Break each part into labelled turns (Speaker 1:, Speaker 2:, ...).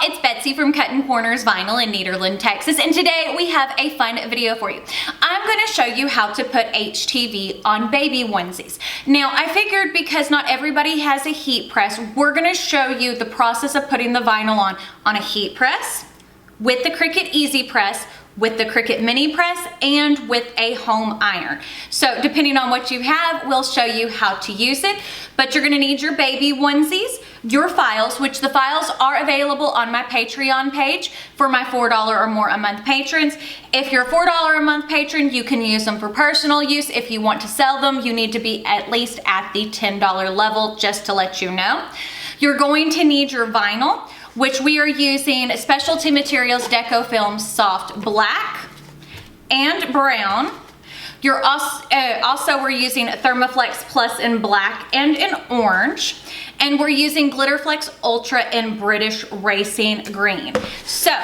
Speaker 1: it's Betsy from Cuttin Corners Vinyl in Nederland, Texas, and today we have a fun video for you. I'm going to show you how to put HTV on baby onesies. Now, I figured because not everybody has a heat press, we're going to show you the process of putting the vinyl on a heat press, with the Cricut Easy Press, with the Cricut Mini Press, and with a home iron. So depending on what you have, we'll show you how to use it. But you're gonna need your baby onesies, your files, which the files are available on my Patreon page for my $4 or more a month patrons. If you're a $4 a month patron, you can use them for personal use. If you want to sell them, you need to be at least at the $10 level, just to let you know. You're going to need your vinyl, which we are using Specialty Materials Deco Film Soft Black and Brown. You're also we're using Thermoflex Plus in black and in orange. And we're using Glitterflex Ultra in British Racing Green. So,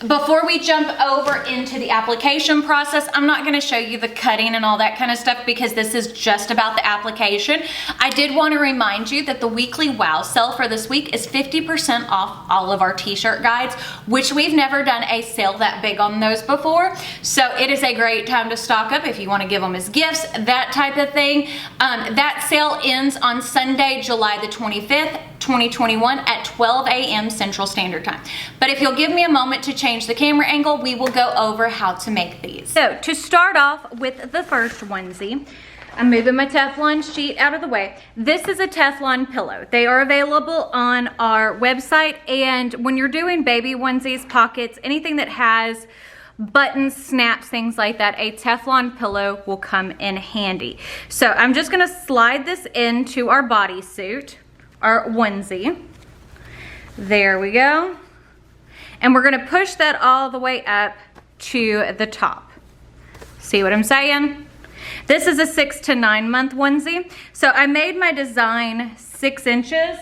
Speaker 1: before we jump over into the application process, I'm not gonna show you the cutting and all that kind of stuff because this is just about the application. I did want to remind you that the weekly WOW sale for this week is 50% off all of our t-shirt guides, which we've never done a sale that big on those before. So it is a great time to stock up if you want to give them as gifts, that type of thing. That sale ends on Sunday, July the 25th. 2021 at 12 a.m. Central Standard Time. But if you'll give me a moment to change the camera angle, we will go over how to make these. So to start off with the first onesie, I'm moving my Teflon sheet out of the way. This is a Teflon pillow. They are available on our website, and when you're doing baby onesies, pockets, anything that has buttons, snaps, things like that, a Teflon pillow will come in handy. So I'm just gonna slide this into our bodysuit, our onesie. There we go. And we're gonna push that all the way up to the top. See what I'm saying? This is a 6 to 9 month onesie. So I made my design 6 inches,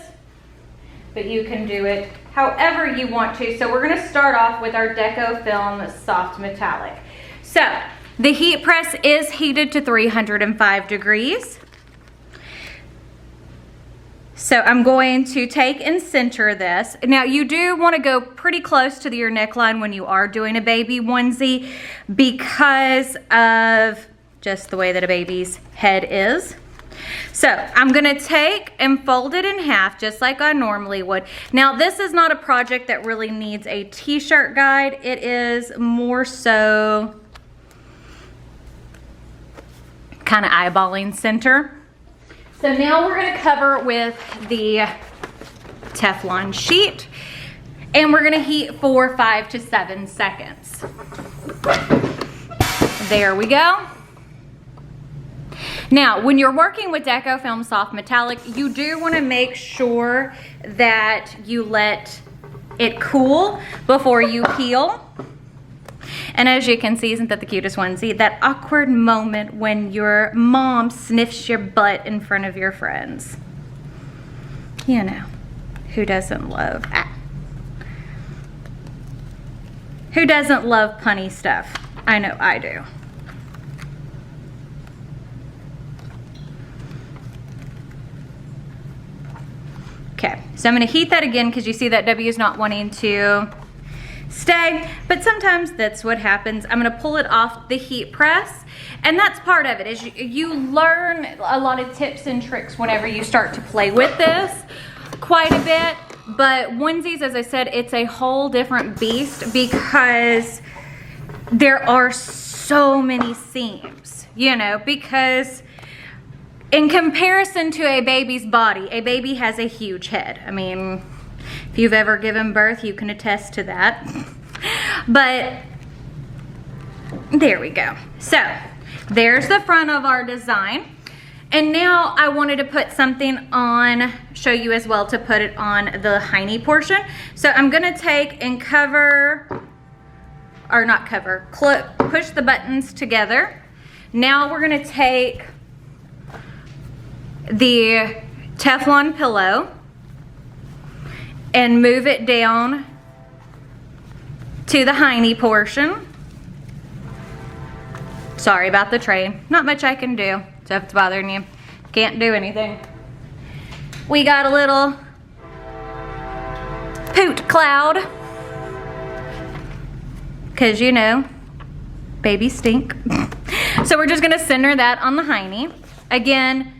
Speaker 1: but you can do it however you want to. So we're gonna start off with our Deco Film Soft Metallic. So the heat press is heated to 305 degrees. So I'm going to take and center this. Now you do want to go pretty close to your neckline when you are doing a baby onesie because of just the way that a baby's head is. So I'm gonna take and fold it in half just like I normally would. Now this is not a project that really needs a t-shirt guide. It is more so kind of eyeballing center. So now we're gonna cover with the Teflon sheet and we're gonna heat for 5 to 7 seconds. There we go. Now, when you're working with Deco Film Soft Metallic, you do wanna make sure that you let it cool before you peel. And as you can see, isn't that the cutest onesie? That awkward moment when your mom sniffs your butt in front of your friends. You know, who doesn't love Who doesn't love punny stuff? I know I do. Okay, so I'm gonna heat that again because you see that W is not wanting to stay, but sometimes that's what happens. I'm gonna pull it off the heat press, and that's part of it, is you learn a lot of tips and tricks whenever you start to play with this quite a bit. But onesies, as I said, it's a whole different beast because there are so many seams, you know, because in comparison to a baby's body, a baby has a huge head. I mean, if you've ever given birth, you can attest to that. But there we go. So there's the front of our design. And now I wanted to put something on, show you as well, to put it on the hiney portion. So I'm gonna take and push the buttons together. Now we're gonna take the Teflon pillow and move it down to the hiney portion. Sorry about the tray. Not much I can do. So if it's bothering you, can't do anything. We got a little poot cloud. Because you know, babies stink. So we're just gonna center that on the hiney. Again,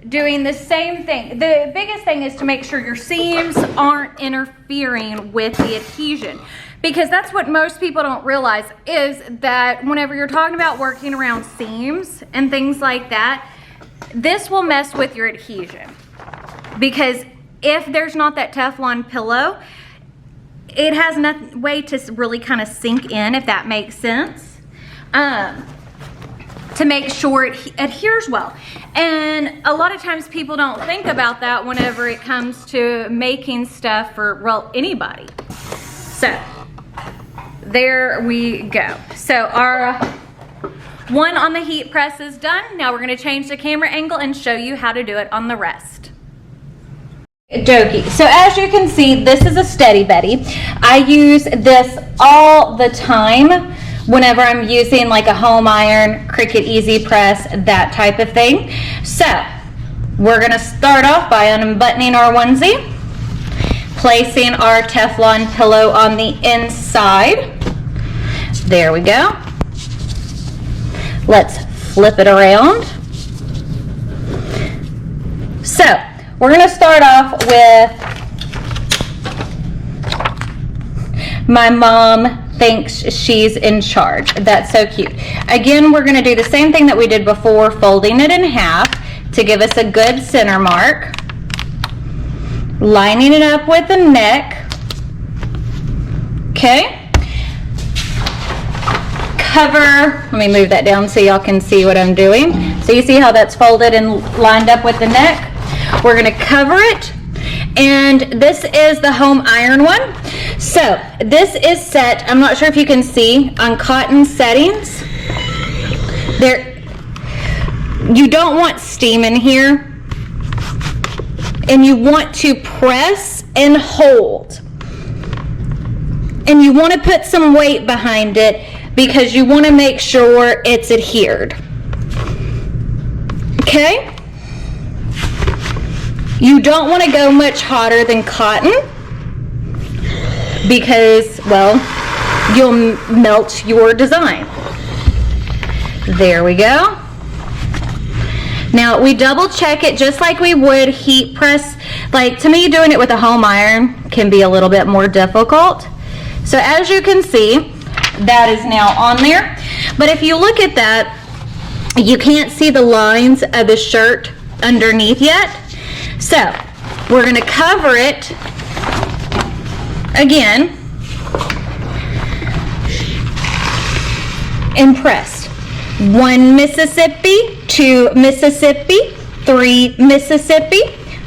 Speaker 1: doing the same thing. The biggest thing is to make sure your seams aren't interfering with the adhesion, because that's what most people don't realize, is that whenever you're talking about working around seams and things like that, this will mess with your adhesion. Because if there's not that Teflon pillow, it has no way to really kind of sink in, if that makes sense, to make sure it adheres well. And a lot of times people don't think about that whenever it comes to making stuff for, well, anybody. So there we go. So our one on the heat press is done. Now we're going to change the camera angle and show you how to do it on the rest. Dokey. So as you can see, this is a Steady Betty. I use this all the time whenever I'm using like a home iron, Cricut Easy Press, that type of thing. So we're going to start off by unbuttoning our onesie, placing our Teflon pillow on the inside. There we go. Let's flip it around. So we're going to start off with my mom thinks she's in charge. That's so cute. Again, we're going to do the same thing that we did before, folding it in half to give us a good center mark. Lining it up with the neck. Okay. Cover, let me move that down so y'all can see what I'm doing. So you see how that's folded and lined up with the neck? We're going to cover it, and this is the home iron one. So this is set, I'm not sure if you can see, on cotton settings. There, you don't want steam in here, and you want to press and hold, and you want to put some weight behind it because you want to make sure it's adhered. Okay? You don't want to go much hotter than cotton because, well, you'll melt your design. There we go. Now we double check it just like we would heat press. Like, to me, doing it with a home iron can be a little bit more difficult. So as you can see, that is now on there. But if you look at that, you can't see the lines of the shirt underneath yet. So we're going to cover it again and press. 1 Mississippi, 2 Mississippi, 3 Mississippi,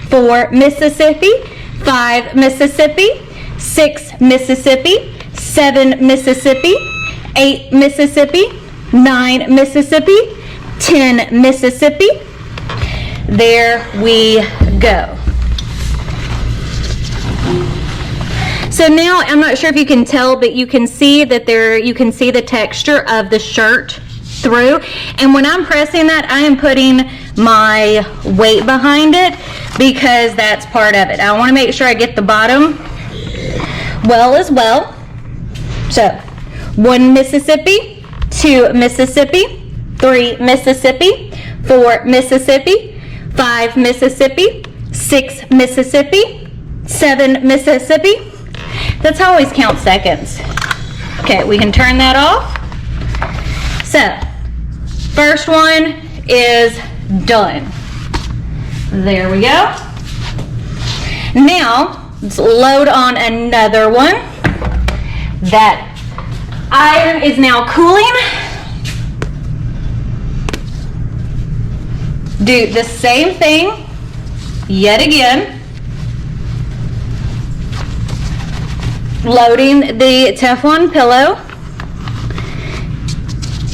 Speaker 1: 4 Mississippi, 5 Mississippi, 6 Mississippi, 7 Mississippi, 8 Mississippi, 9 Mississippi, 10 Mississippi. There we go. So now, I'm not sure if you can tell, but you can see that you can see the texture of the shirt through. And when I'm pressing that, I am putting my weight behind it because that's part of it. I want to make sure I get the bottom well as well. So 1 Mississippi, 2 Mississippi, 3 Mississippi, 4 Mississippi, 5 Mississippi, 6 Mississippi, 7 Mississippi. That's how I always count seconds. Okay, we can turn that off. So, first one is done. There we go. Now, let's load on another one. That iron is now cooling. Do the same thing yet again. Loading the Teflon pillow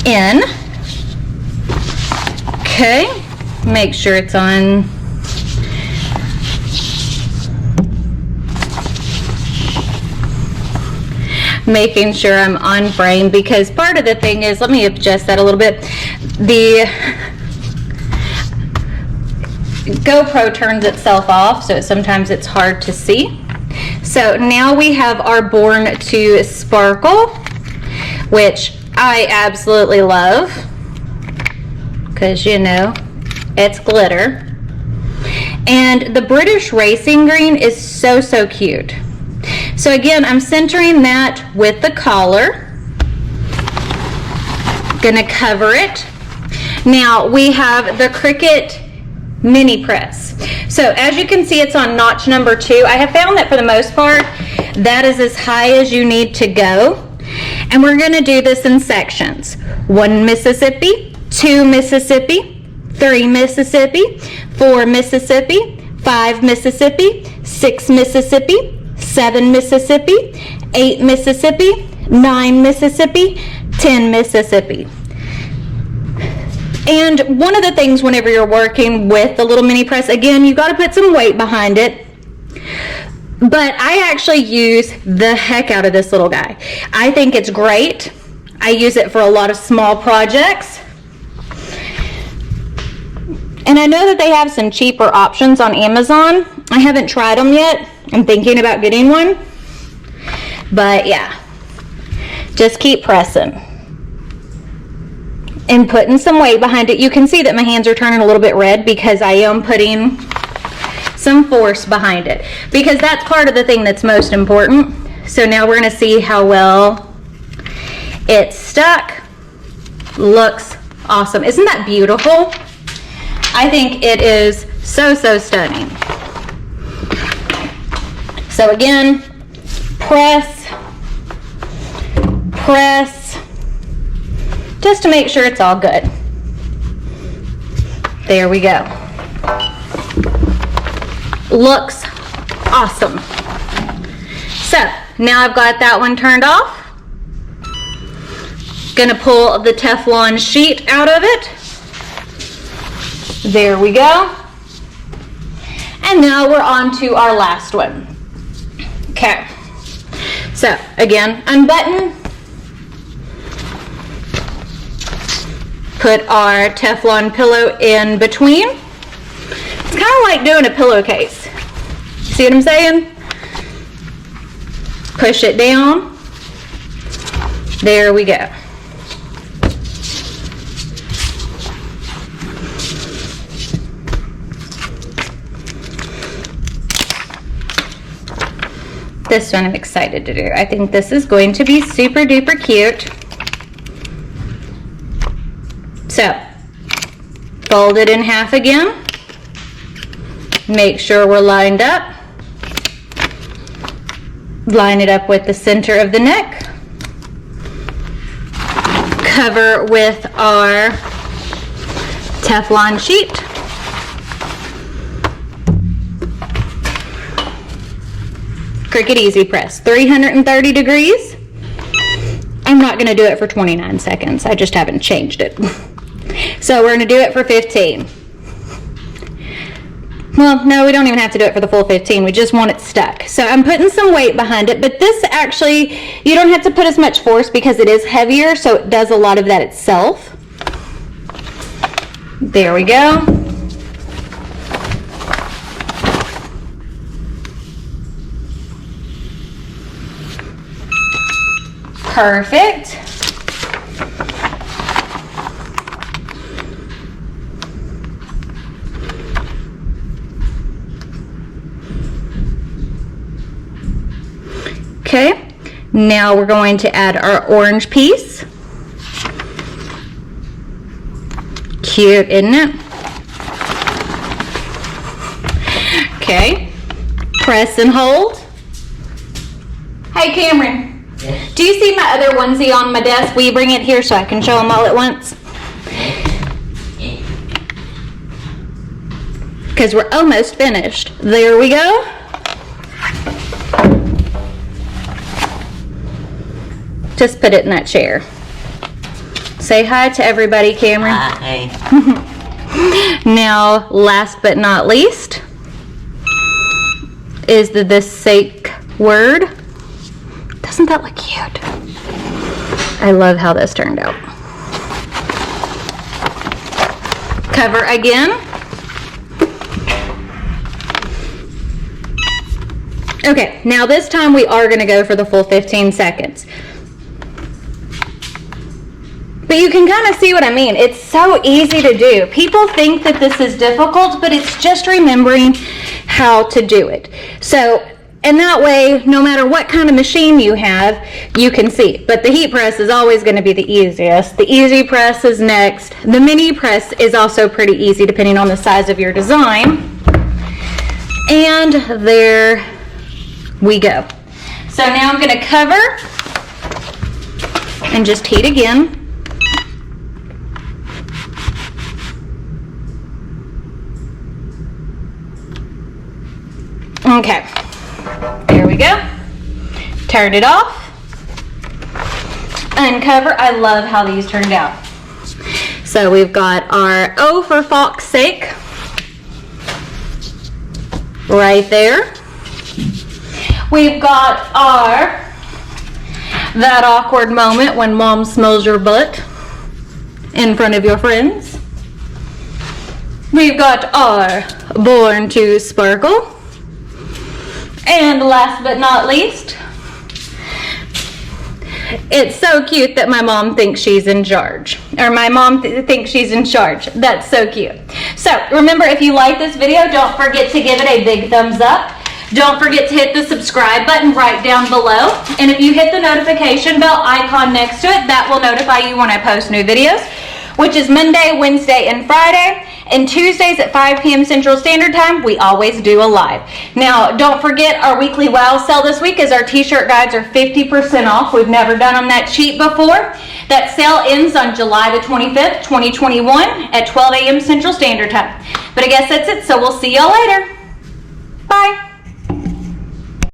Speaker 1: in. Okay, make sure it's on. Making sure I'm on frame, because part of the thing is, let me adjust that a little bit. The GoPro turns itself off, so sometimes it's hard to see. So now we have our Born to Sparkle, which I absolutely love because, you know, it's glitter. And the British Racing Green is so, so cute. So again, I'm centering that with the collar. Gonna cover it. Now we have the Cricut mini press. So as you can see, it's on notch number 2. I have found that for the most part, that is as high as you need to go. And we're gonna do this in sections. 1 Mississippi, 2 Mississippi, 3 Mississippi, 4 Mississippi, 5 Mississippi, 6 Mississippi, 7 Mississippi, 8 Mississippi, 9 Mississippi, 10 Mississippi. And one of the things whenever you're working with the little mini press, again, you got to put some weight behind it. But I actually use the heck out of this little guy. I think it's great. I use it for a lot of small projects. And I know that they have some cheaper options on Amazon. I haven't tried them yet. I'm thinking about getting one. But yeah, just keep pressing and putting some weight behind it. You can see that my hands are turning a little bit red because I am putting some force behind it, because that's part of the thing that's most important. So now we're going to see how well it's stuck. Looks awesome. Isn't that beautiful? I think it is so, so stunning. So again, press, just to make sure it's all good. There we go. Looks awesome. So now I've got that one turned off. Gonna pull the Teflon sheet out of it. There we go. And now we're on to our last one. Okay. So again, unbutton. Put our Teflon pillow in between. It's kind of like doing a pillowcase. See what I'm saying? Push it down. There we go. This one I'm excited to do. I think this is going to be super duper cute. So, fold it in half again. Make sure we're lined up. Line it up with the center of the neck. Cover with our Teflon sheet. Cricut Easy Press, 330 degrees. I'm not going to do it for 29 seconds. I just haven't changed it. So we're going to do it for 15. Well, no, we don't even have to do it for the full 15. We just want it stuck. So I'm putting some weight behind it, but this actually, you don't have to put as much force because it is heavier, so it does a lot of that itself. There we go. Perfect. Okay, now we're going to add our orange piece. Cute, isn't it? Okay, press and hold. Hey Cameron, do you see my other onesie on my desk? Will you bring it here so I can show them all at once? Because we're almost finished. There we go. Just put it in that chair. Say hi to everybody, Cameron.
Speaker 2: Hi.
Speaker 1: Now, last but not least, is the sake word. Doesn't that look cute? I love how this turned out. Cover again. Okay, now this time we are gonna go for the full 15 seconds. But you can kind of see what I mean. It's so easy to do. People think that this is difficult, but it's just remembering how to do it. So, and that way, no matter what kind of machine you have, you can see. But the heat press is always going to be the easiest. The easy press is next. The mini press is also pretty easy depending on the size of your design. And there we go. So now I'm going to cover and just heat again. Okay, there we go. Turn it off. Uncover. I love how these turned out. So we've got our "Oh, for Fox's Sake" right there. We've got our "That Awkward Moment When Mom Smells Your Butt" in front of your friends. We've got our "Born to Sparkle." And last but not least, it's so cute that my mom thinks she's in charge. Or my mom thinks she's in charge. That's so cute. So remember, if you like this video, don't forget to give it a big thumbs up. Don't forget to hit the subscribe button right down below. And if you hit the notification bell icon next to it, that will notify you when I post new videos, which is Monday, Wednesday, and Friday. And Tuesdays at 5 p.m. Central Standard Time, we always do a live. Now, don't forget our weekly wow sale this week is our t-shirt guides are 50% off. We've never done them that cheap before. That sale ends on July the 25th, 2021 at 12 a.m. Central Standard Time. But I guess that's it, so we'll see y'all later. Bye.